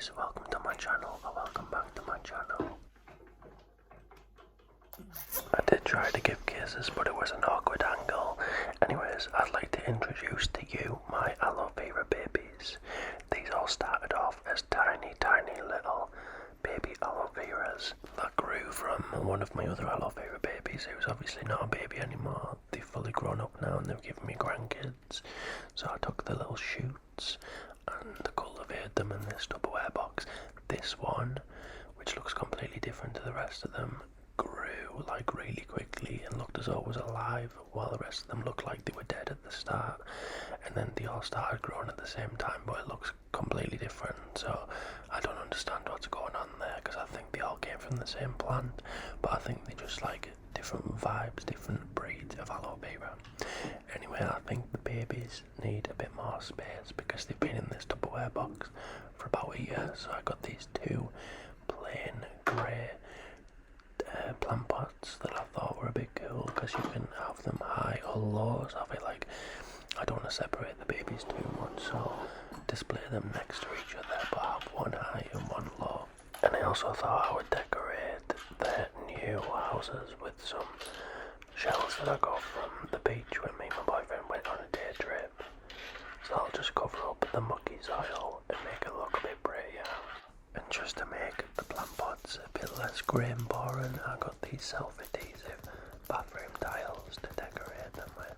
guys, welcome to my channel, or welcome back to my channel. I did try to give kisses, but it was an awkward angle. Anyways, I'd like to introduce to you my aloe vera babies. These all started off as tiny little baby aloe veras that grew from one of my other aloe vera babies who's obviously not a baby anymore. They've fully grown up now and they've given me grandkids. So I took the little shoots and cultivated them in this Tupperware box. This one, which looks completely different to the rest of them, grew like really quickly and looked as though it was alive, while the rest of them looked like they were dead at the start. And then they all started growing at the same time, but it looks completely different. So I don't understand what's going on there, because I think they all came from the same plant, but I think they just like different vibes, different breeds of aloe vera. Anyway, I think the babies need a bit more space because they've been in this Tupperware box for about a year. So I got these two plain grey plant pots that I thought were a bit cool, because you can have them high or low. So I feel like I don't want to separate the babies too much, so display them next to each other but have one high and one low. And I also thought I would decorate their new houses with some shells that I got from the beach when me and my boyfriend went on a day trip. So I'll just cover up the mucky soil and make it look a bit prettier. And just to make the plant pots a bit less grey and boring, I got these self-adhesive bathroom tiles to decorate them with.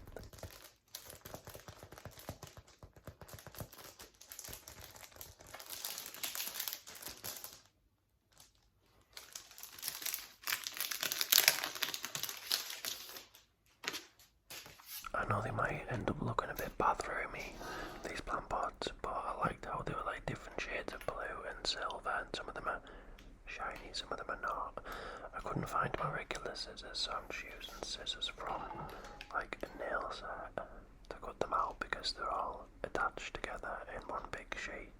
I know they might end up looking a bit bathroomy, these plant pots, but I liked how they were like different shades of blue and silver, and some of them are shiny, some of them are not. I couldn't find my regular scissors, so I'm just using scissors from like a nail set to cut them out, because they're all attached together in one big sheet.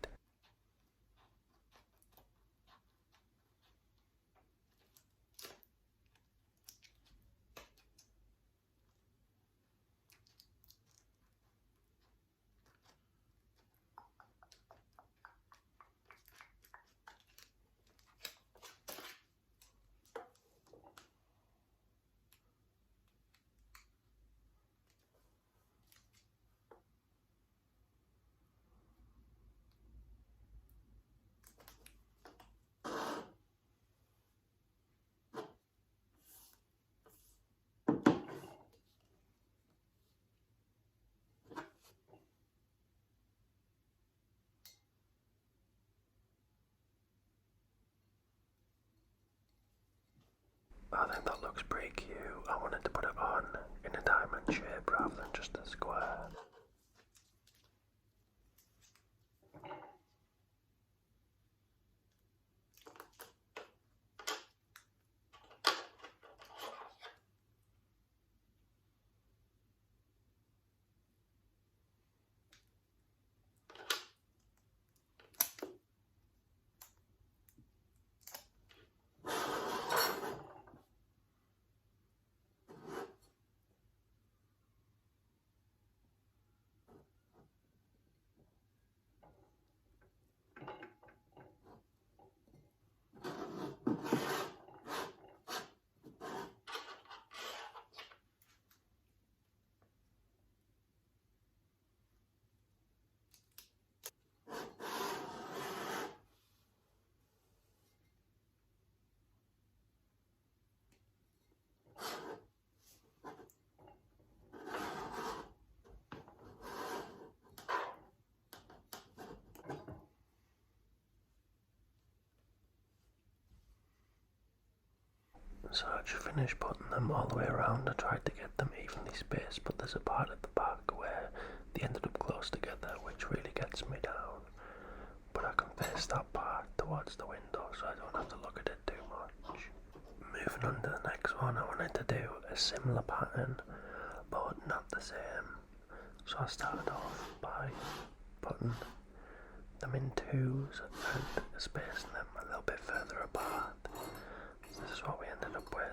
I think that looks pretty cute. I wanted to put it on in a diamond shape rather than just a square. So I just finished putting them all the way around. I tried to get them evenly spaced, but there's a part at the back where they ended up close together, which really gets me down. But I can face that part towards the window, so I don't have to look at it too much. Moving on to the next one, I wanted to do a similar pattern, but not the same. So I started off by putting them in twos and spacing them a little bit further apart. This is what we ended up with.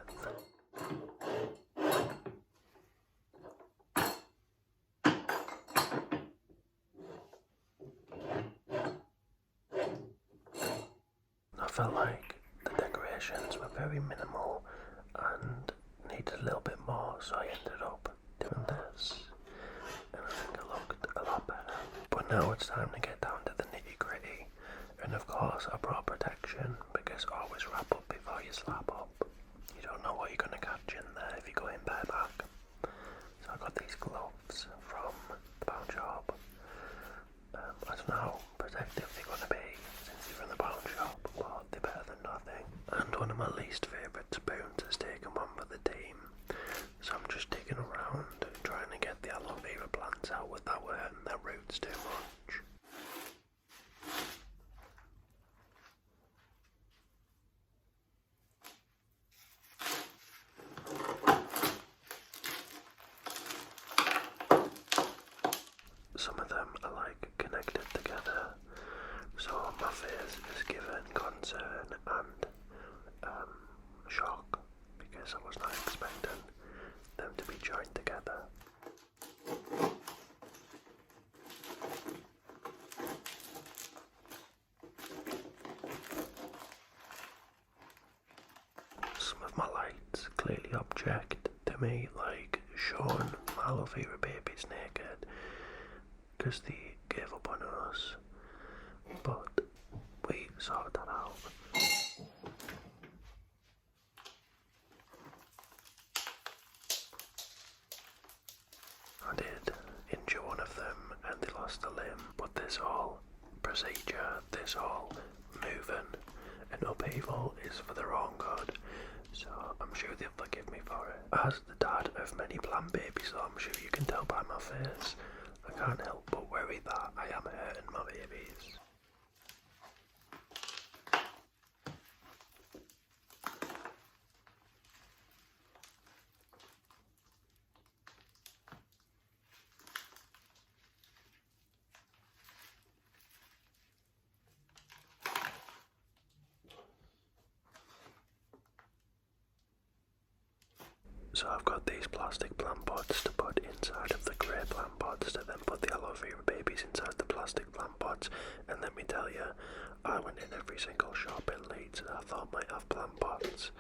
felt like the decorations were very minimal and needed a little bit more, so I ended up doing this, and I think it looked a lot better. But now it's time to get down to the nitty gritty, and of course I brought protection because always wrap up before you slap up. You don't know what you're going to catch in there if you go in bareback. So I got these gloves from the pound shop. I don't know how protective they're going to be since they're from the pound shop, but they're better than nothing. And one of my least favourite spoons has taken one for the team, so I'm just digging around trying to get the aloe vera plants out without hurting their roots too much. Some of them are like connected together, so my face is given concern and shock because I was not expecting them to be joined together. Some of my lights clearly object to me, like showing my aloe vera babies naked, because they gave up on us, but we sorted that out. I did injure one of them and they lost a limb, but this whole procedure, this whole moving and upheaval is for their own good, so I'm sure they'll forgive me for it. As the dad of many plant babies, though, I'm sure you can tell by my face, I can't help but worry that I am hurting my babies. So I've got these plastic plant pots to put inside of the grey plant pots to then put the aloe vera babies inside the plastic plant pots. And let me tell you, I went in every single shop in Leeds that I thought might have plant pots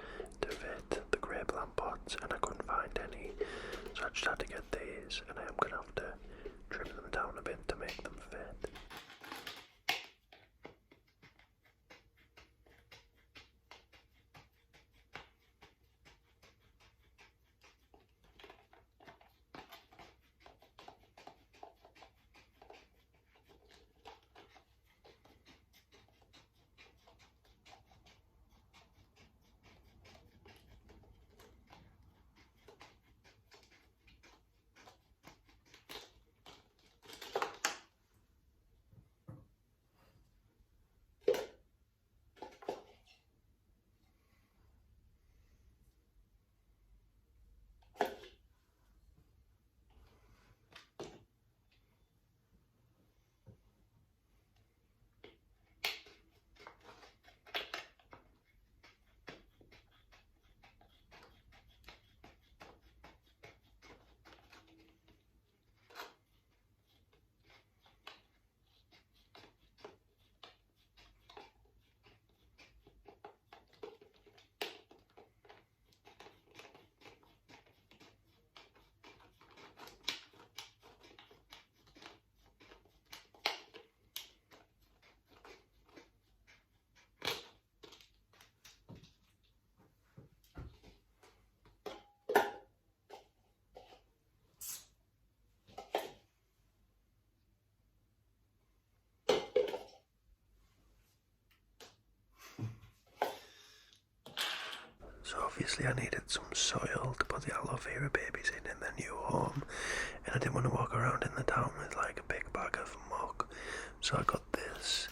to fit the grey plant pots, and I couldn't find any. So I just had to get these, and I am going to have to trim them down a bit to make them fit. So obviously I needed some soil to put the aloe vera babies in their new home, and I didn't want to walk around in the town with like a big bag of muck, so I got this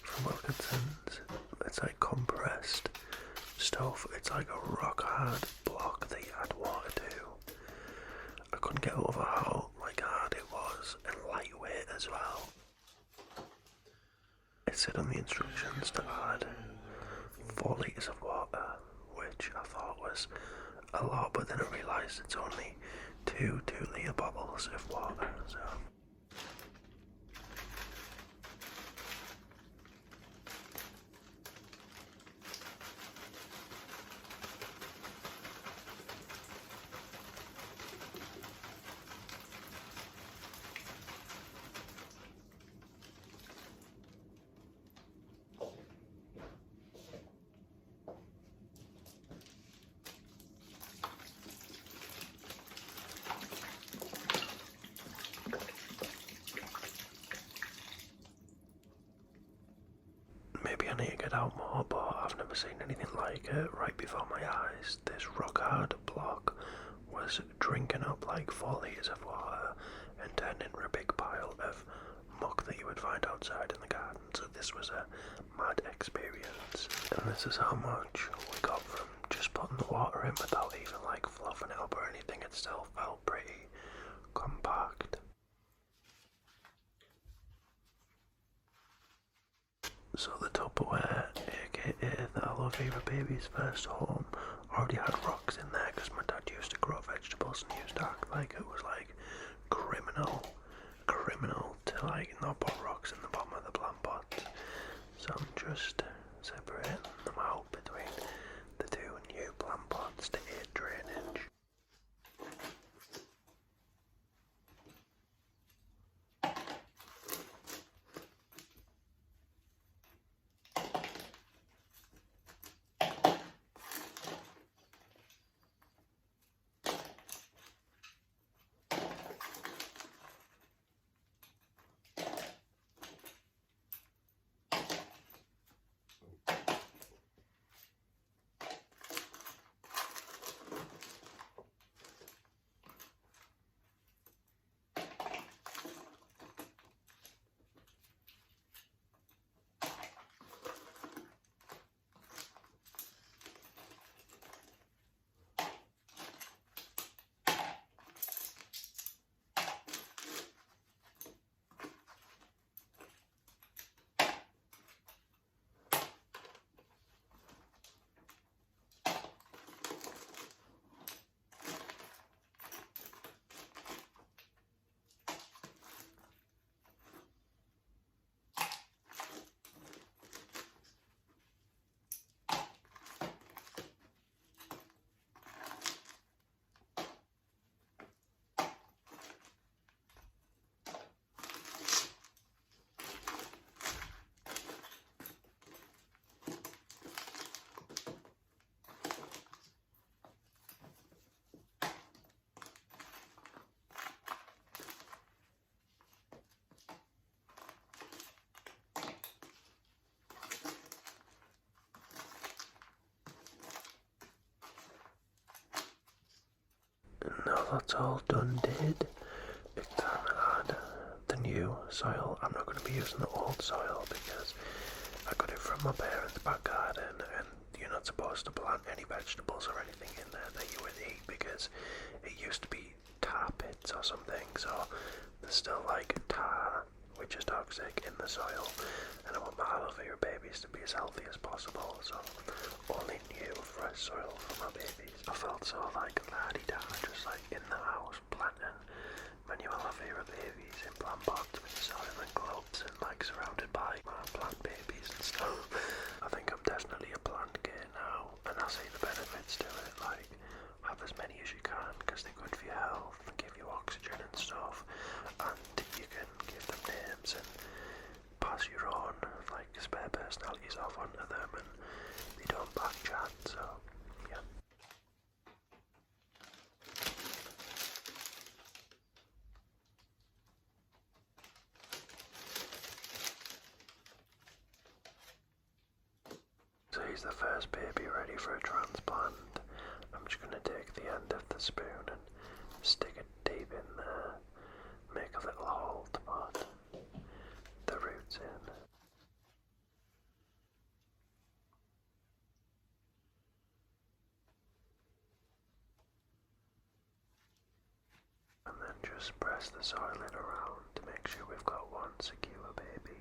from Wilkinson's. It's like compressed stuff. It's like a rock hard block that you add water to. I couldn't get over how like hard it was and lightweight as well. It said on the instructions to add 4 litres of water, which I thought was a lot, but then I realised it's only 2 2-litre bottles of water, so. I need to get out more, but I've never seen anything like it. Right before my eyes, this rock hard block was drinking up like 4 litres of water and turned into a big pile of muck that you would find outside in the garden. So this was a mad experience. And this is how much we got from just putting the water in without even like fluffing it up or anything. It still felt pretty compact. So the Tupperware, aka the Aloe Vera Baby's first home, already had rocks in there because my dad used to grow vegetables and used to act like it was like criminal to like not put rocks in the bottom of the plant pots. So I'm just separating them out between the two new plant pots to aid drainage. Now that's all done did, it's time to add the new soil. I'm not going to be using the old soil because I got it from my parents' back garden, and you're not supposed to plant any vegetables or anything in there that you would eat because it used to be tar pits or something, so there's still like tar, which is toxic, in the soil, and I want my aloe vera babies to be as healthy as possible, so only new fresh soil for my babies. I felt so like la-di-da, just like in the house planting my new aloe vera babies in plant pots with soil and gloves and like surrounded by my plant babies and stuff. I think I'm definitely a plant gear now, and I see the benefits to it, like have as many as you can because they're good for your health and give you oxygen and stuff, and you can give them names and pass your own like spare personalities off onto them, and they don't back chat, so yeah. So he's the first baby ready for a transplant. I'm just going to take the end of the spoon and stick it deep in there, make a little hole to put the roots in. And then just press the soil in around to make sure we've got one secure baby.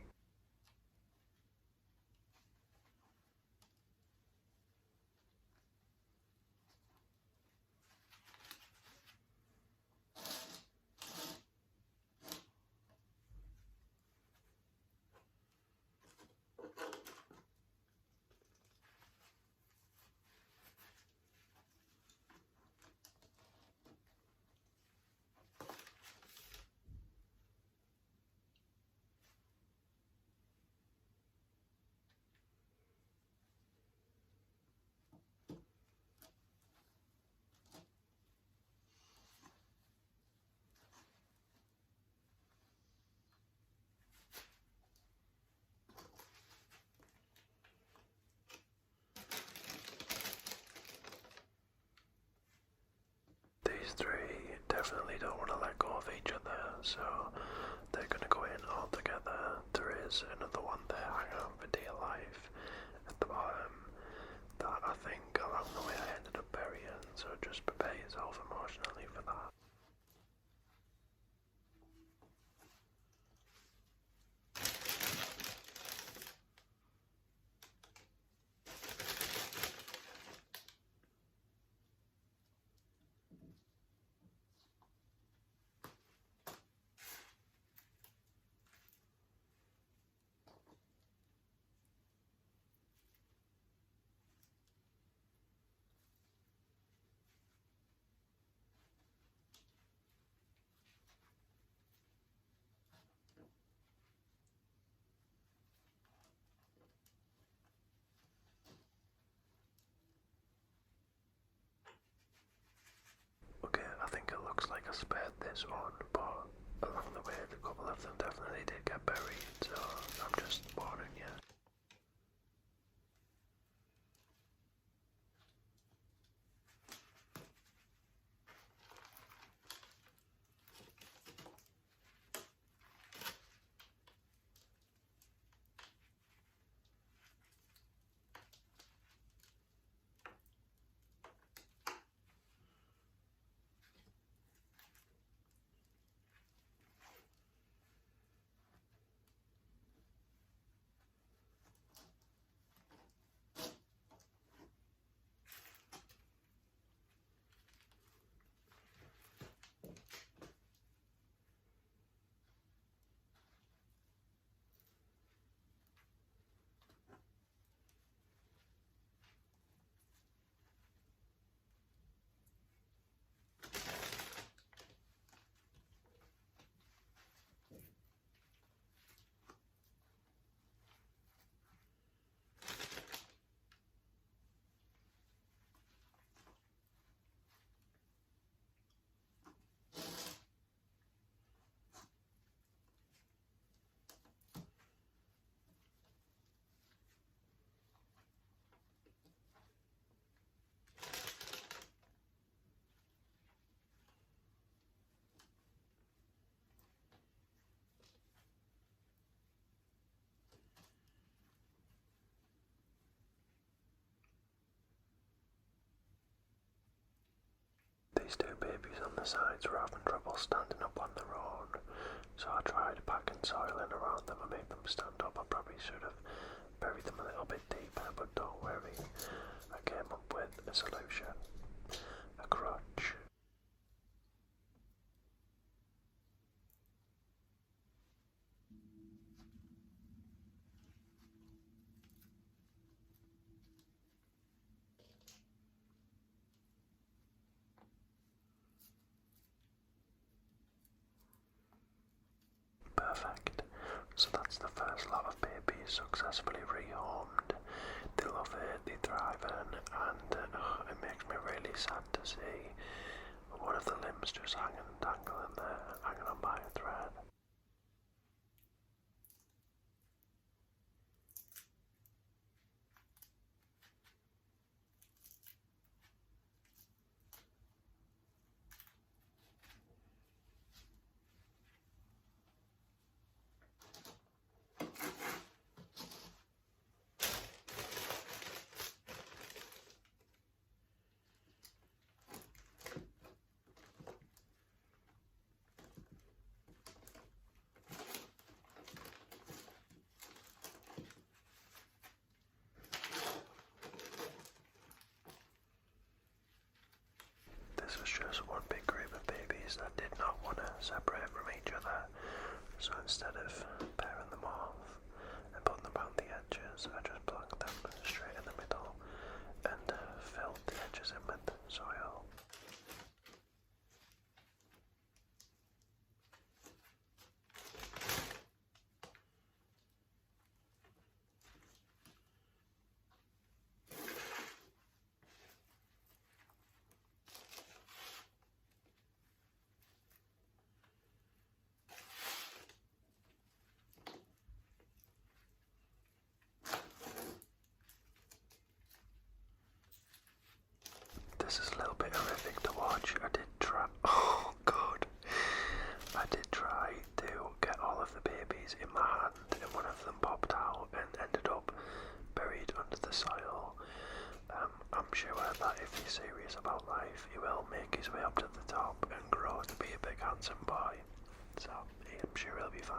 these three definitely don't want to let go of each other, so they're going to go in all together. There is another one there hanging on for dear life at the bottom that I think along the way I ended up burying, so just prepare yourself emotionally for that. Okay, I think it looks like I spared this one, but along the way a couple of them definitely did get buried, so I'm just warning you. These two babies on the sides were having trouble standing up on their own, so I tried packing soil in around them and made them stand up. I probably should have buried them a little bit deeper, but don't worry, I came up with a solution. A crutch. Perfect. So that's the first lot of babies successfully rehomed. They love it, they thrive in, and it makes me really sad to see one of the limbs just hanging, dangling there, hanging on by a thread. This was just one big group of babies that did not want to separate from each other, so instead of pairing them off and putting them around the edges, I just plugged them straight in the middle and filled the edges in with soil. he's serious about life, he will make his way up to the top and grow to be a big handsome boy. So I'm sure he'll be fine.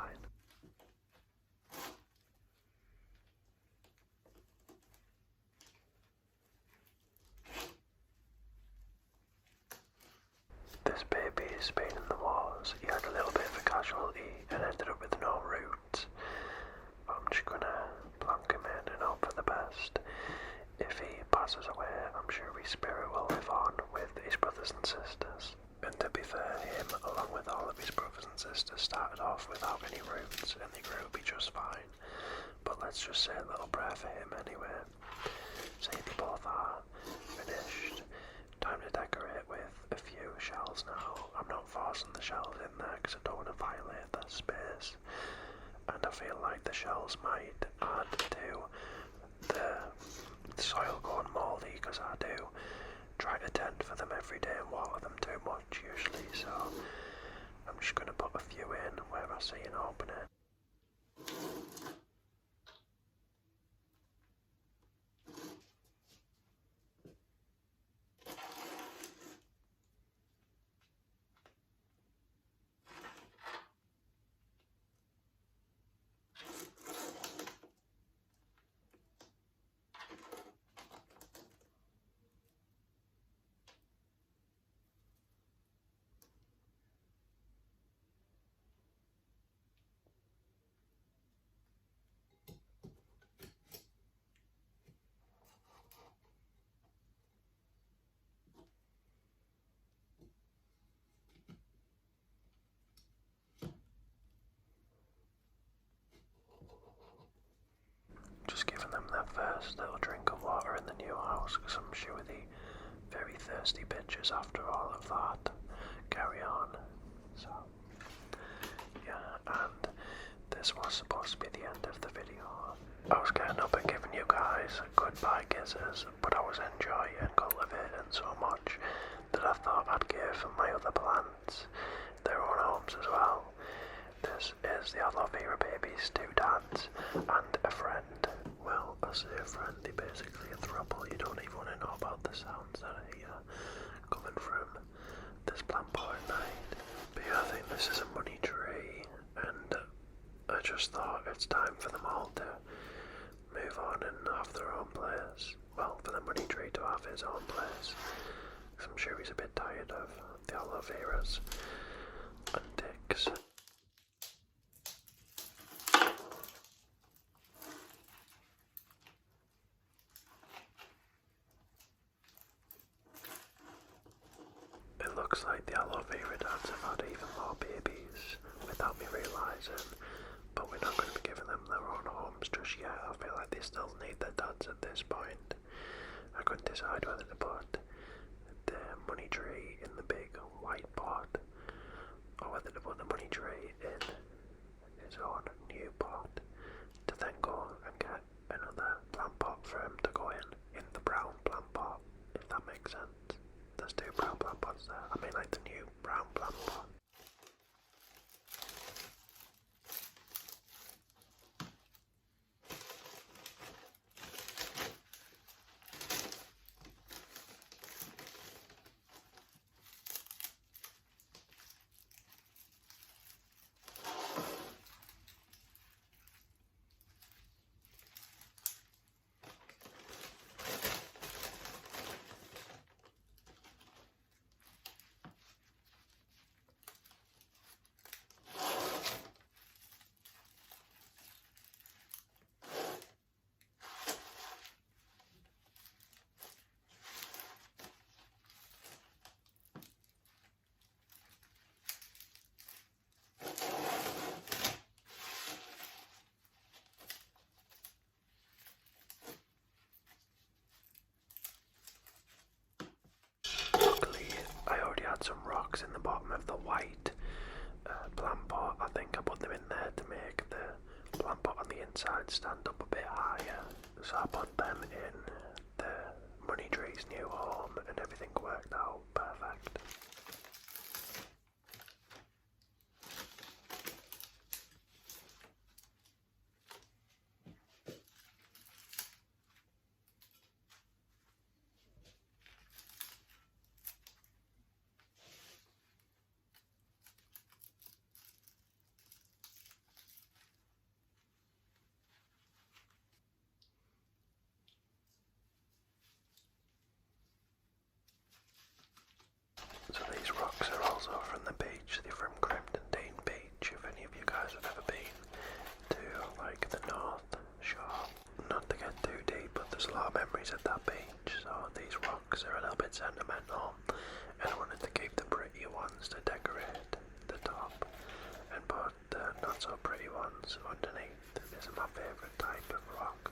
This baby's been in the wars. He had a little bit of a casualty and ended up with no roots. I'm just gonna plonk him in and hope for the best. If he passes away, I'm sure his spirit will live on with his brothers and sisters. And to be fair, him, along with all of his brothers and sisters, started off without any roots and they grew to be just fine. But let's just say a little prayer for him anyway. Say they both are finished. Time to decorate with a few shells now. I'm not forcing the shells in there because I don't want to violate that space. And I feel like the shells might add to the soil going mouldy because I do try to tend for them every day and water them too much usually. So I'm just going to put a few in where I see an opening. Just giving them their first little drink of water in the new house because I'm sure the very thirsty bitches after all of that carry on. So yeah, and this was supposed to be the end of the video. I was getting up and giving you guys goodbye kisses, but I was enjoying and cultivating so much that I thought I'd give my other plants their own homes as well. This is the Aloe Vera Babies, 2 dads and a friend. Well, I say a friend, they're basically a throuple. You don't even want to know about the sounds that are here coming from this plant pot at night. But yeah, I think this is a money tree, and I just thought it's time for them all to move on and have their own place. Well, for the money tree to have his own place. I'm sure he's a bit tired of the aloe veras and ticks. It looks like the aloe vera dads have had even more babies without me realising, but we're not going to be giving them their own homes just yet. I feel like they still need their dads at this point. I couldn't decide whether to put the money tree in the big white pot or whether to put the money tree in its own new pot to then go and get another plant pot for him to go in the brown plant pot, if that makes sense. There's 2 brown plant pots there. I mean like the new brown plant pot. Some rocks in the bottom of the white plant pot. I think I put them in there to make the plant pot on the inside stand up a bit higher. So I put them in the money tree's new home and everything worked out perfect. memories at that beach, so these rocks are a little bit sentimental, and I wanted to keep the pretty ones to decorate the top and put the not so pretty ones underneath. This is my favourite type of rock,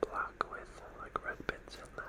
black with like red bits in there.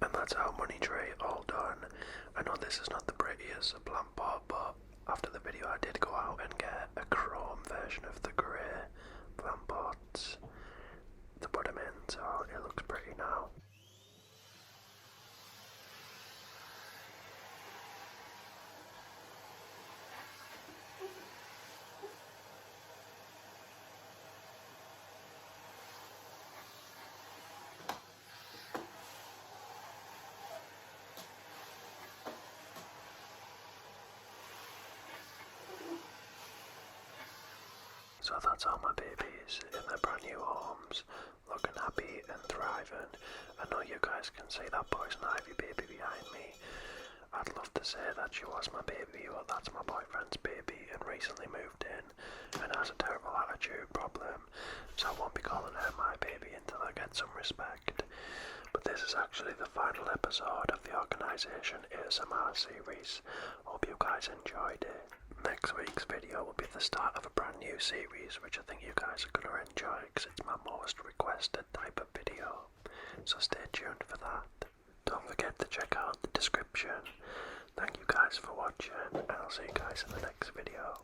And that's our money tray all done. I know this is not the prettiest plant pot, but after the video I did go out and get a chrome version of the grey plant pots to put them in, so it looks pretty now. So that's all my babies in their brand new homes, looking happy and thriving. I know you guys can see that poison ivy baby behind me. I'd love to say that she was my baby, but that's my boyfriend's baby and recently moved in and has a terrible attitude problem, so I won't be calling her my baby until I get some respect. But this is actually the final episode of the Organisation ASMR series. Hope you guys enjoyed it. Next week's video will be the start of a brand new series, which I think you guys are going to enjoy because it's my most requested type of video. So stay tuned for that. Don't forget to check out the description. Thank you guys for watching, and I'll see you guys in the next video.